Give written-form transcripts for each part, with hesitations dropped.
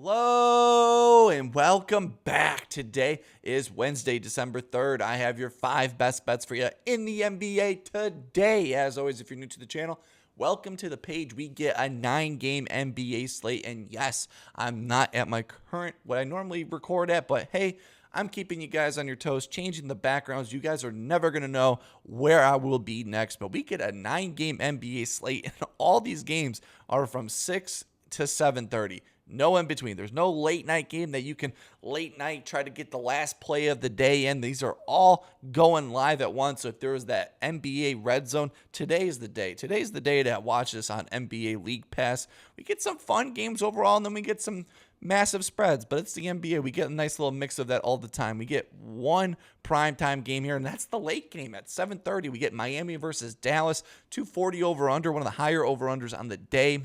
Hello and welcome back. Today is Wednesday, December 3rd. I have your 5 best bets for you in the NBA today. As always, if you're new to the channel, welcome to the page. We get a 9-game NBA slate. And yes, I'm not at my current, what I normally record at, but hey, I'm keeping you guys on your toes, changing the backgrounds. You guys are never going to know where I will be next, but we get a 9-game NBA slate, and all these games are from 6 to 7:30. No in between. There's no late night game that you can late night try to get the last play of the day in. These are all going live at once. So if there was that NBA Redzone, today is the day. Today's the day to watch this on NBA League Pass. We get some fun games overall, and then we get some massive spreads, but it's the NBA. We get a nice little mix of that all the time. We get one primetime game here, and that's the late game at 7:30. We get Miami versus Dallas, 240 over-under, one of the higher over-unders on the day.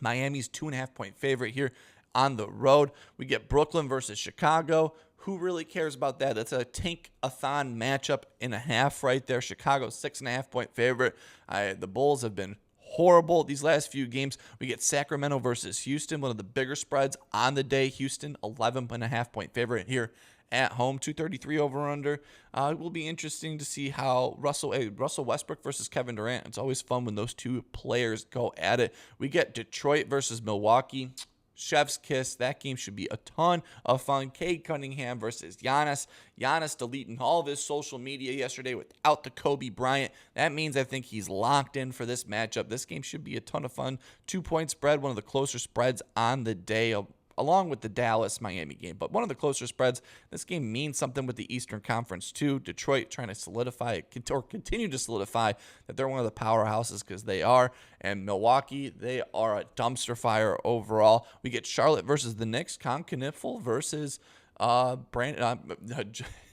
Miami's 2.5-point favorite here on the road. We get Brooklyn versus Chicago. Who really cares about that? That's a tank-a-thon matchup in a half right there. Chicago, 6.5-point favorite. The Bulls have been horrible these last few games. We get Sacramento versus Houston, one of the bigger spreads on the day. Houston, 11.5-point favorite here at home, 233 over-under. It will be interesting to see how Russell Westbrook versus Kevin Durant. It's always fun when those two players go at it. We get Detroit versus Milwaukee. Chef's kiss. That game should be a ton of fun. Cade Cunningham versus Giannis. Giannis deleting all of his social media yesterday without the Kobe Bryant. That means I think he's locked in for this matchup. This game should be a ton of fun. 2-point spread, one of the closer spreads on the day, along with the Dallas-Miami game. But one of the closer spreads. This game means something with the Eastern Conference too. Detroit trying to solidify or continue to solidify that they're one of the powerhouses, because they are. And Milwaukee, they are a dumpster fire overall. We get Charlotte versus the Knicks. Kon Knuppel versus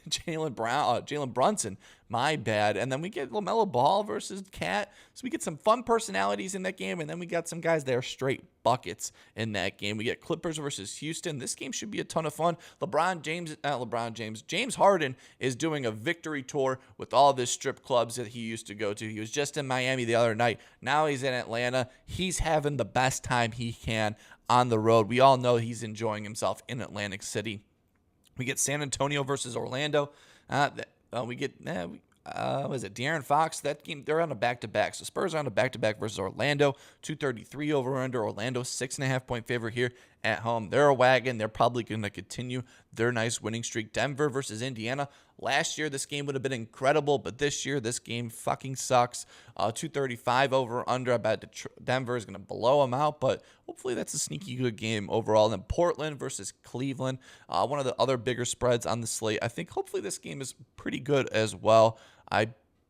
Jalen Brunson. My bad. And then we get LaMelo Ball versus Cat. So we get some fun personalities in that game. And then we got some guys that are straight buckets in that game. We get Clippers versus Houston. This game should be a ton of fun. James Harden is doing a victory tour with all of his strip clubs that he used to go to. He was just in Miami the other night. Now he's in Atlanta. He's having the best time he can on the road. We all know he's enjoying himself in Atlantic City. We get San Antonio versus Orlando. We get De'Aaron Fox? That game, they're on a back-to-back. So Spurs are on a back-to-back versus Orlando. 233 over-under. Orlando, 6.5-point favorite here at home. They're a wagon. They're probably going to continue their nice winning streak. Denver versus Indiana. Last year, this game would have been incredible, but this year, this game fucking sucks. 235 over-under. I bet Denver is going to blow them out, but hopefully that's a sneaky good game overall. And then Portland versus Cleveland. One of the other bigger spreads on the slate. I think hopefully this game is pretty good as well.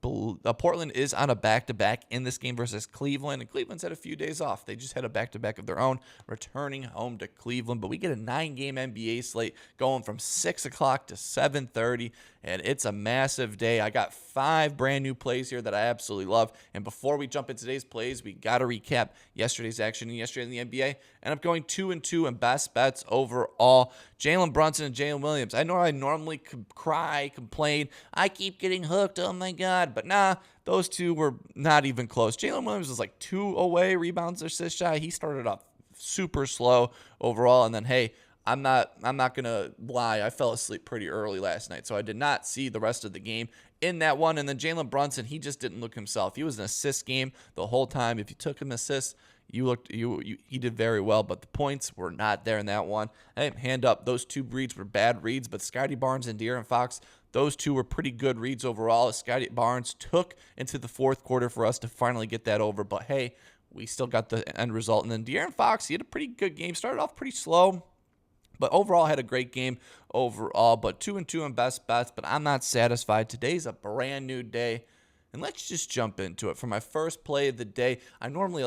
Portland is on a back-to-back in this game versus Cleveland, and Cleveland's had a few days off. They just had a back-to-back of their own, returning home to Cleveland. But we get a 9-game NBA slate going from 6 o'clock to 7:30, and it's a massive day. I got 5 brand new plays here that I absolutely love. And before we jump into today's plays, we got to recap yesterday's action yesterday in the NBA. And I'm going 2-2 in best bets overall. Jalen Brunson and Jalen Williams. I know I normally complain. I keep getting hooked. Oh my God. But nah, those two were not even close. Jalen Williams was like 2 away, rebounds, assists shy. He started off super slow overall. And then, hey, I'm not gonna lie. I fell asleep pretty early last night, so I did not see the rest of the game in that one. And then Jalen Brunson, he just didn't look himself. He was an assist game the whole time. If you took him assists, he did very well, but the points were not there in that one. Hey, hand up, those 2 reads were bad reads, but Scotty Barnes and De'Aaron Fox, those 2 were pretty good reads overall. Scotty Barnes took into the fourth quarter for us to finally get that over, but hey, we still got the end result. And then De'Aaron Fox, he had a pretty good game. Started off pretty slow, but overall had a great game overall. But 2-2 in best bets, but I'm not satisfied. Today's a brand new day, and let's just jump into it. For my first play of the day, I normally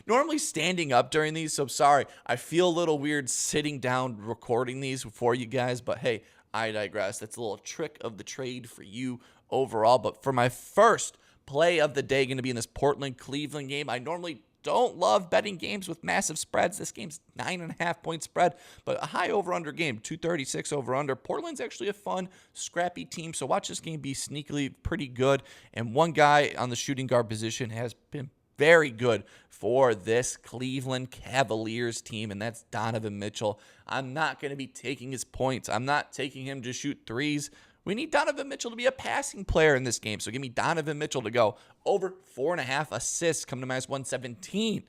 normally standing up during these, so sorry. I feel a little weird sitting down recording these for you guys, but hey, I digress. That's a little trick of the trade for you overall. But for my first play of the day, going to be in this Portland-Cleveland game. I normally don't love betting games with massive spreads. This game's 9.5-point spread, but a high over-under game, 236 over-under. Portland's actually a fun, scrappy team, so watch this game be sneakily pretty good. And one guy on the shooting guard position has been very good for this Cleveland Cavaliers team, and that's Donovan Mitchell. I'm not going to be taking his points. I'm not taking him to shoot threes. We need Donovan Mitchell to be a passing player in this game. So give me Donovan Mitchell to go over 4.5 assists, come to -117.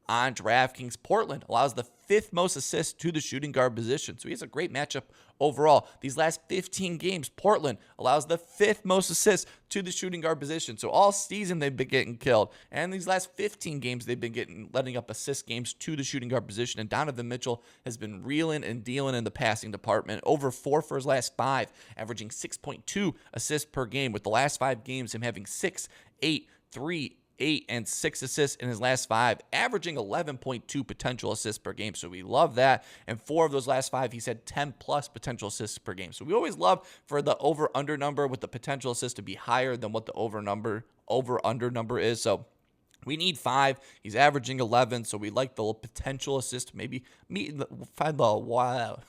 On DraftKings, Portland allows the 5th most assists to the shooting guard position. So he has a great matchup overall. These last 15 games, Portland allows the 5th most assists to the shooting guard position. So all season they've been getting killed. And these last 15 games, they've been letting up assist games to the shooting guard position. And Donovan Mitchell has been reeling and dealing in the passing department. Over 4 for his last 5, averaging 6.2 assists per game. With the last 5 games, him having 6, 8, 3, 8, and 6 assists in his last 5, averaging 11.2 potential assists per game. So we love that. And 4 of those last 5, he's had 10 plus potential assists per game. So we always love for the over-under number with the potential assist to be higher than what the over-under number is. So we need 5. He's averaging 11, so we like the potential assist. Maybe find the wow.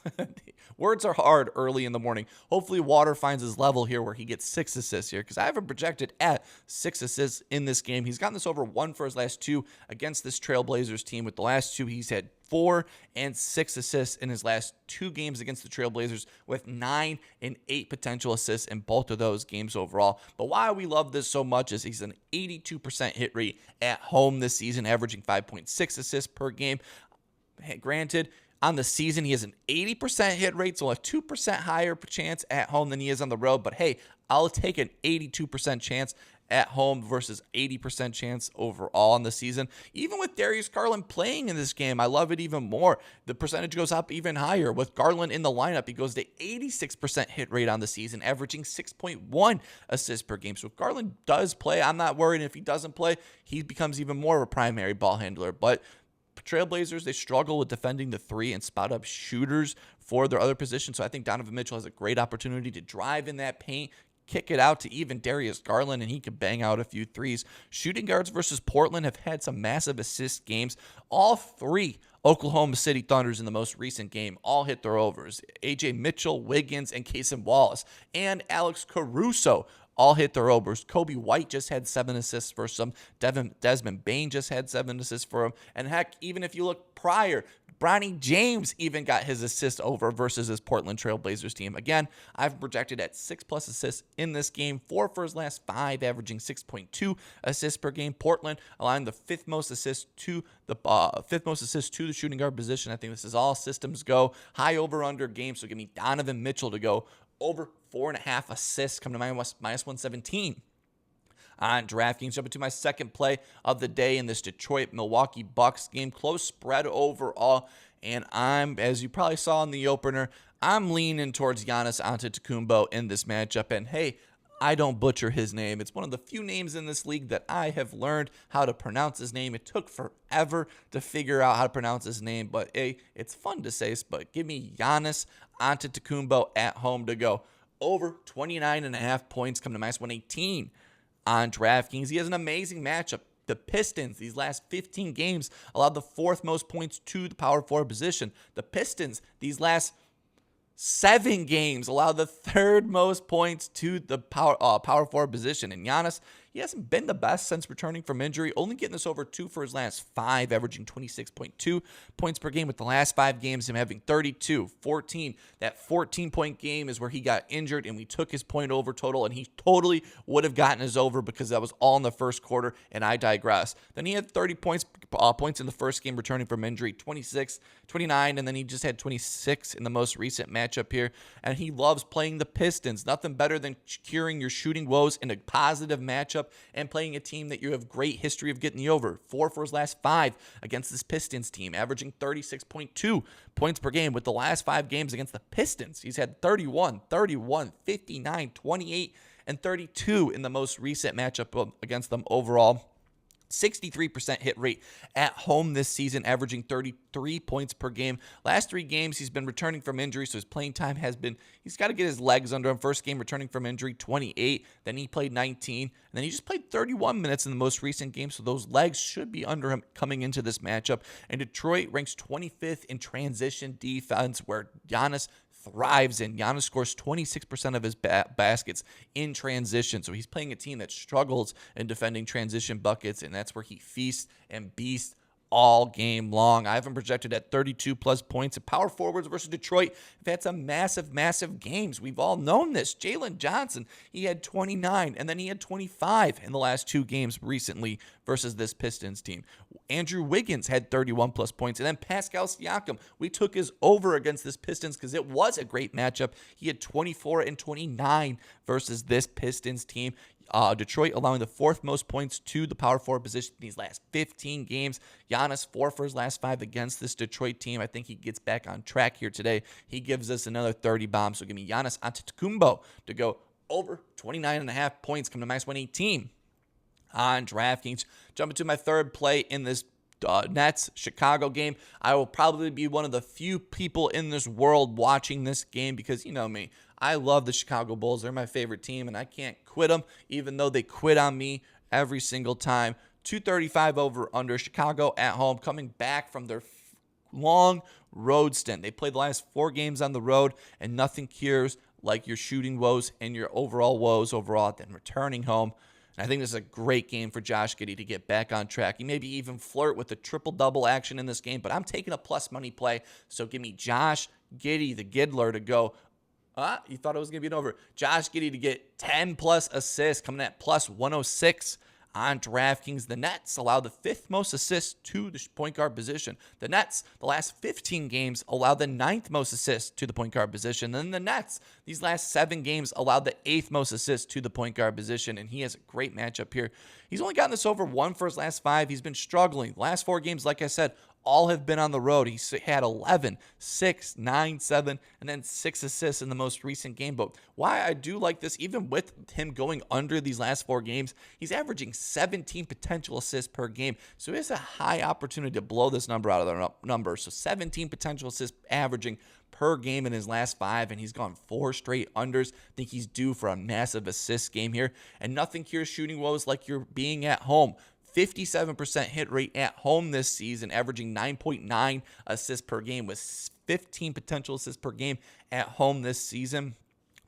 Words are hard early in the morning. Hopefully, Water finds his level here where he gets 6 assists here, because I have him projected at 6 assists in this game. He's gotten this over 1 for his last 2 against this Trailblazers team. With the last 2, he's had 4 and 6 assists in his last 2 games against the Trailblazers, with 9 and 8 potential assists in both of those games overall. But why we love this so much is he's an 82% hit rate at home this season, averaging 5.6 assists per game. Granted, on the season, he has an 80% hit rate, so a 2% higher chance at home than he is on the road. But hey, I'll take an 82% chance at home versus 80% chance overall on the season. Even with Darius Garland playing in this game, I love it even more. The percentage goes up even higher. With Garland in the lineup, he goes to 86% hit rate on the season, averaging 6.1 assists per game. So if Garland does play, I'm not worried. And if he doesn't play, he becomes even more of a primary ball handler. But Trailblazers, they struggle with defending the 3 and spot up shooters for their other positions. So I think Donovan Mitchell has a great opportunity to drive in that paint, kick it out to even Darius Garland, and he could bang out a few threes. Shooting guards versus Portland have had some massive assist games. All 3 Oklahoma City Thunders in the most recent game all hit their overs. A.J. Mitchell, Wiggins, and Cason Wallace, and Alex Caruso all hit their overs. Kobe White just had 7 assists for some. Desmond Bane just had 7 assists for him. And heck, even if you look prior, Bronny James even got his assist over versus his Portland Trailblazers team. Again, I've projected at 6 plus assists in this game. 4 for his last 5, averaging 6.2 assists per game. Portland allowing the 5th most assists to the shooting guard position. I think this is all systems go. High over/under game. So give me Donovan Mitchell to go over 4.5 assists, come to -117. On DraftKings, jumping to my second play of the day in this Detroit-Milwaukee Bucks game. Close spread overall, and as you probably saw in the opener, I'm leaning towards Giannis Antetokounmpo in this matchup. And hey, I don't butcher his name. It's one of the few names in this league that I have learned how to pronounce his name. It took forever to figure out how to pronounce his name, but hey, it's fun to say. But give me Giannis Antetokounmpo at home to go over 29.5 points, come to -118. On DraftKings, he has an amazing matchup. The Pistons, these last 15 games, allowed the 4th most points to the power forward position. The Pistons, these last 7 games, allowed the 3rd most points to the power forward position. And Giannis, he hasn't been the best since returning from injury, only getting this over 2 for his last 5, averaging 26.2 points per game. With the last 5 games, him having 32, 14. That 14-point game is where he got injured, and we took his point over total, and he totally would have gotten his over because that was all in the first quarter, and I digress. Then he had 30 points in the first game returning from injury, 26, 29, and then he just had 26 in the most recent matchup here. And he loves playing the Pistons. Nothing better than curing your shooting woes in a positive matchup and playing a team that you have great history of getting the over. 4 for his last 5 against this Pistons team, averaging 36.2 points per game. With the last 5 games against the Pistons, he's had 31, 59, 28, and 32 in the most recent matchup against them overall. 63% hit rate at home this season, averaging 33 points per game. Last 3 games, he's been returning from injury, so his playing time he's got to get his legs under him. First game returning from injury, 28. Then he played 19. And then he just played 31 minutes in the most recent game, so those legs should be under him coming into this matchup. And Detroit ranks 25th in transition defense, where Giannis thrives in. Giannis scores 26% of his baskets in transition. So he's playing a team that struggles in defending transition buckets, and that's where he feasts and beasts all game long. I have him projected at 32-plus points. And power forwards versus Detroit have had some massive games. We've all known this. Jalen Johnson, he had 29, and then he had 25 in the last 2 games recently versus this Pistons team. Andrew Wiggins had 31-plus points, and then Pascal Siakam, we took his over against this Pistons because it was a great matchup. He had 24 and 29 versus this Pistons team. Detroit allowing the 4th most points to the power forward position in these last 15 games. Giannis 4 for his last 5 against this Detroit team. I think he gets back on track here today. He gives us another 30 bombs. So give me Giannis Antetokounmpo to go over 29.5 points, come to minus 118 on DraftKings. Jumping to my third play in this Nets Chicago game. I will probably be one of the few people in this world watching this game because you know me. I love the Chicago Bulls. They're my favorite team, and I can't quit them, even though they quit on me every single time. 235 over under. Chicago at home, coming back from their long road stint. They played the last 4 games on the road, and nothing cures like your shooting woes and your overall woes overall than returning home. And I think this is a great game for Josh Giddey to get back on track. He maybe even flirt with the triple-double action in this game, but I'm taking a plus money play. So give me Josh Giddey, the Giddler, to go. You thought it was going to be an over. Josh Giddey to get 10-plus assists, coming at plus 106 on DraftKings. The Nets allow the 5th most assists to the point guard position. The Nets, the last 15 games, allowed the 9th most assists to the point guard position. And then the Nets, these last 7 games, allowed the 8th most assists to the point guard position. And he has a great matchup here. He's only gotten this over 1 for his last 5. He's been struggling. The last 4 games, like I said, all have been on the road. He's had 11, 6, 9, 7, and then 6 assists in the most recent game. But why I do like this, even with him going under these last 4 games, he's averaging 17 potential assists per game. So he has a high opportunity to blow this number out of the number. So 17 potential assists averaging per game in his last 5, and he's gone 4 straight unders. I think he's due for a massive assist game here. And nothing cures shooting woes like you're being at home. 57% hit rate at home this season, averaging 9.9 assists per game with 15 potential assists per game at home this season.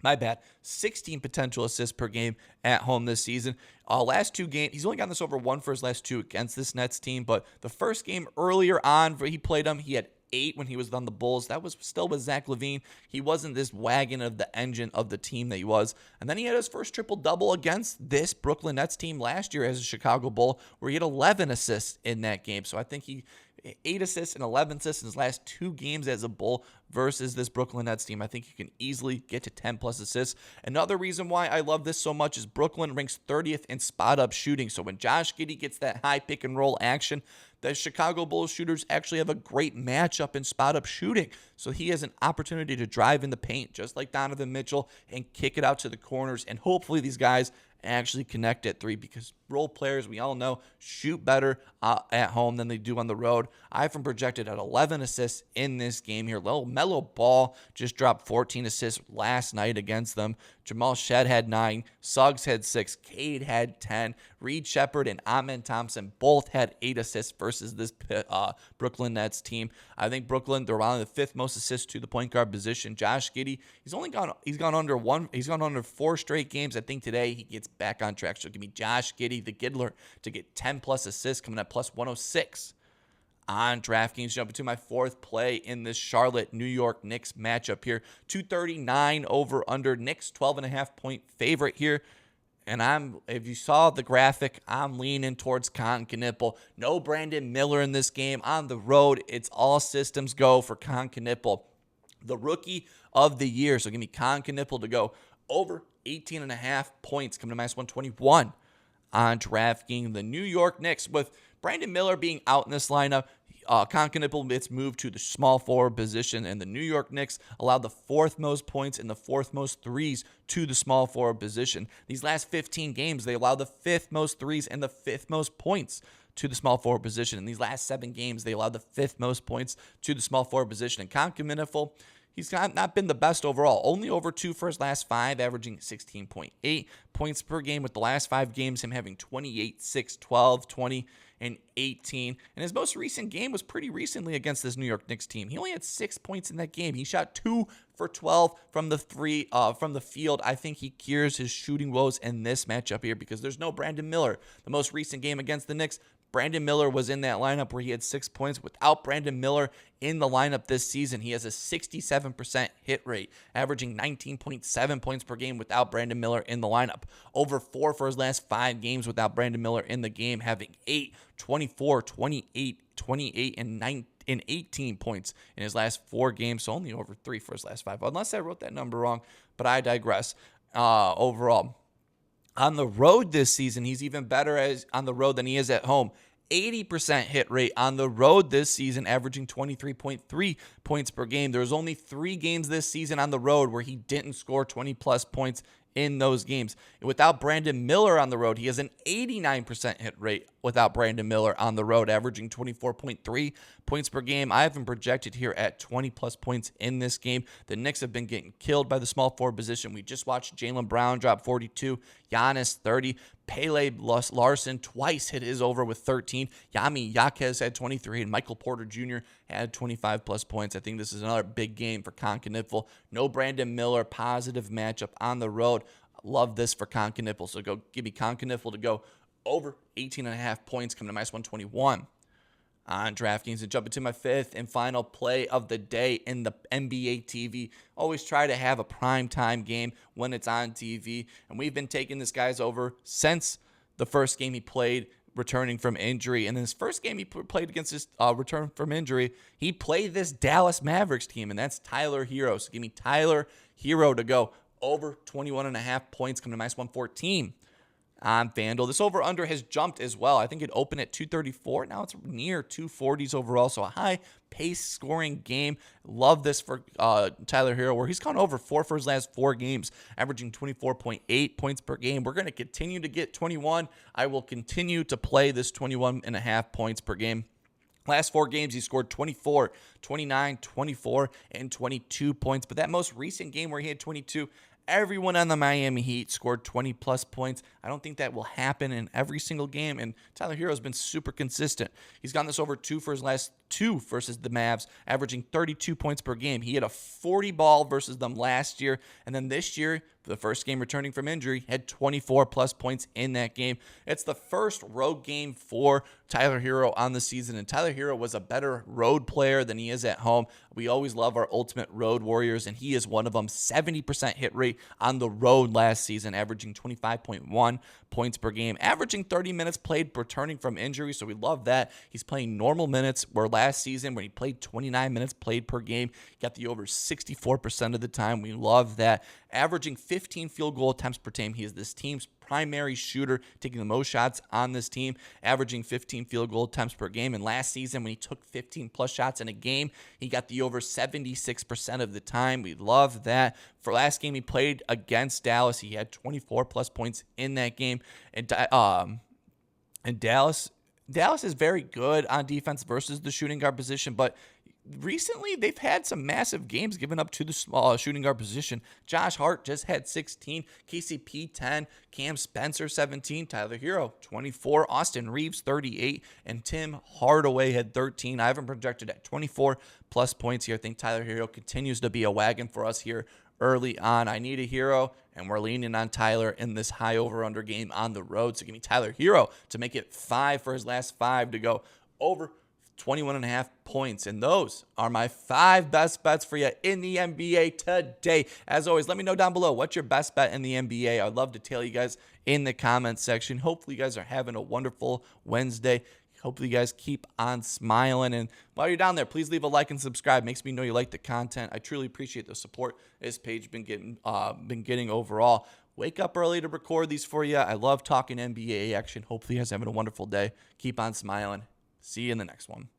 My bad. 16 potential assists per game at home this season. Last 2 games, he's only gotten this over 1 for his last 2 against this Nets team, but the first game earlier on, he played them, he had 8 when he was on the Bulls. That was still with Zach LaVine. He wasn't this wagon of the engine of the team that he was. And then he had his first triple-double against this Brooklyn Nets team last year as a Chicago Bull, where he had 11 assists in that game. So I think he 8 assists and 11 assists in his last 2 games as a Bull versus this Brooklyn Nets team. I think he can easily get to 10-plus assists. Another reason why I love this so much is Brooklyn ranks 30th in spot-up shooting. So when Josh Giddey gets that high pick-and-roll action, the Chicago Bulls shooters actually have a great matchup in spot-up shooting. So he has an opportunity to drive in the paint, just like Donovan Mitchell, and kick it out to the corners. And hopefully these guys actually connect at 3 because role players, we all know, shoot better at home than they do on the road. I have him projected at 11 assists in this game here. Little Melo Ball just dropped 14 assists last night against them. Jamal Shed had 9. Suggs had 6. Cade had 10. Reed Shepherd and Amen Thompson both had 8 assists versus this Brooklyn Nets team. I think Brooklyn, they're around the 5th most assists to the point guard position. Josh Giddey, he's gone under 4 straight games. I think today he gets back on track. So give me Josh Giddey, the Giddler, to get 10-plus assists, coming at plus 106 on DraftKings. Jumping to my 4th play in this Charlotte-New York Knicks matchup here. 239 over under. Knicks 12.5 point favorite here. And if you saw the graphic, I'm leaning towards Kon Knuppel. No Brandon Miller in this game. On the road, it's all systems go for Kon Knuppel, the rookie of the year. So give me Kon Knuppel to go over 18.5 points, coming to minus 121 on DraftKings. The New York Knicks, with Brandon Miller being out in this lineup, Kon Knuppel gets moved to the small forward position, and the New York Knicks allowed the 4th most points and the 4th most threes to the small forward position. These last 15 games, they allowed the 5th most threes and the 5th most points to the small forward position. In these last 7 games, they allowed the 5th most points to the small forward position. And Kon Knuppel, he's not been the best overall. Only over 2 for his last 5, averaging 16.8 points per game, with the last 5 games him having 28, 6, 12, 20, And his most recent game was pretty recently against this New York Knicks team. He only had 6 points in that game. He shot 2 for 12 from the field. I think he cures his shooting woes in this matchup here because there's no Brandon Miller. The most recent game against the Knicks, Brandon Miller was in that lineup where he had 6 points. Without Brandon Miller in the lineup this season, he has a 67% hit rate, averaging 19.7 points per game without Brandon Miller in the lineup. Over 4 for his last 5 games without Brandon Miller in the game, having 8, 24, 28, 28, and 19. In 18 points in his last 4 games, so only over 3 for his last 5. Unless I wrote that number wrong, but I digress. Overall, on the road this season, he's even better on the road than he is at home. 80% hit rate on the road this season, averaging 23.3 points per game. There was only 3 games this season on the road where he didn't score 20-plus points in those games. Without Brandon Miller on the road, he has an 89% hit rate without Brandon Miller on the road, averaging 24.3 points per game. I have him projected here at 20-plus points in this game. The Knicks have been getting killed by the small forward position. We just watched Jaylen Brown drop 42, Giannis 30, Pele Larson twice hit his over with 13. Yami Yaquez had 23, and Michael Porter Jr. had 25-plus points. I think this is another big game for Kon Knuppel. No Brandon Miller, positive matchup on the road. Love this for Kon Knuppel. So go give me Kon Knuppel to go over 18.5 points, coming to -121 on DraftKings. And jump into my 5th and final play of the day in the NBA TV. Always try to have a primetime game when it's on TV. And we've been taking this guy's over since the first game he played, returning from injury. And in his first game he played against his return from injury, he played this Dallas Mavericks team, and that's Tyler Herro. So give me Tyler Herro to go over 21.5 points, coming to -114 on FanDuel. This over-under has jumped as well. I think it opened at 234. Now it's near 240s overall, so a high-pace scoring game. Love this for Tyler Herro, where he's gone over 4 for his last 4 games, averaging 24.8 points per game. We're going to continue to get 21. I will continue to play this 21.5 points per game. Last 4 games, he scored 24, 29, 24, and 22 points. But that most recent game where he had 22, everyone on the Miami Heat scored 20-plus points. I don't think that will happen in every single game, and Tyler Herro has been super consistent. He's gotten this over 2 for his last 2 versus the Mavs, averaging 32 points per game. He had a 40 ball versus them last year, and then this year, for the first game returning from injury, had 24-plus points in that game. It's the first road game for Tyler Herro on the season, and Tyler Herro was a better road player than he is at home. We always love our ultimate road warriors, and he is one of them. 70% hit rate on the road last season, averaging 25.1 points per game, averaging 30 minutes played returning from injury, so we love that. He's playing normal minutes, where last season when he played 29 minutes played per game, he got the over 64% of the time. We love that. Averaging 15 field goal attempts per game. He is this team's primary shooter, taking the most shots on this team, averaging 15 field goal attempts per game. And last season, when he took 15-plus shots in a game, he got the over 76% of the time. We love that. For last game he played against Dallas, he had 24-plus points in that game. And Dallas is very good on defense versus the shooting guard position, but recently they've had some massive games given up to the small shooting guard position. Josh Hart just had 16, KCP 10, Cam Spencer 17, Tyler Herro 24, Austin Reeves 38, and Tim Hardaway had 13. I have him projected at 24-plus points here. I think Tyler Herro continues to be a wagon for us here early on. I need a Herro, and we're leaning on Tyler in this high over-under game on the road. So give me Tyler Herro to make it 5 for his last 5 to go over 21.5 points. And those are my 5 best bets for you in the NBA today. As always, let me know down below what's your best bet in the NBA. I'd love to tell you guys in the comments section. Hopefully you guys are having a wonderful Wednesday. Hopefully you guys keep on smiling. And while you're down there, please leave a like and subscribe. Makes me know you like the content. I truly appreciate the support this page been getting overall. Wake up early to record these for you. I love talking NBA action. Hopefully you guys are having a wonderful day. Keep on smiling. See you in the next one.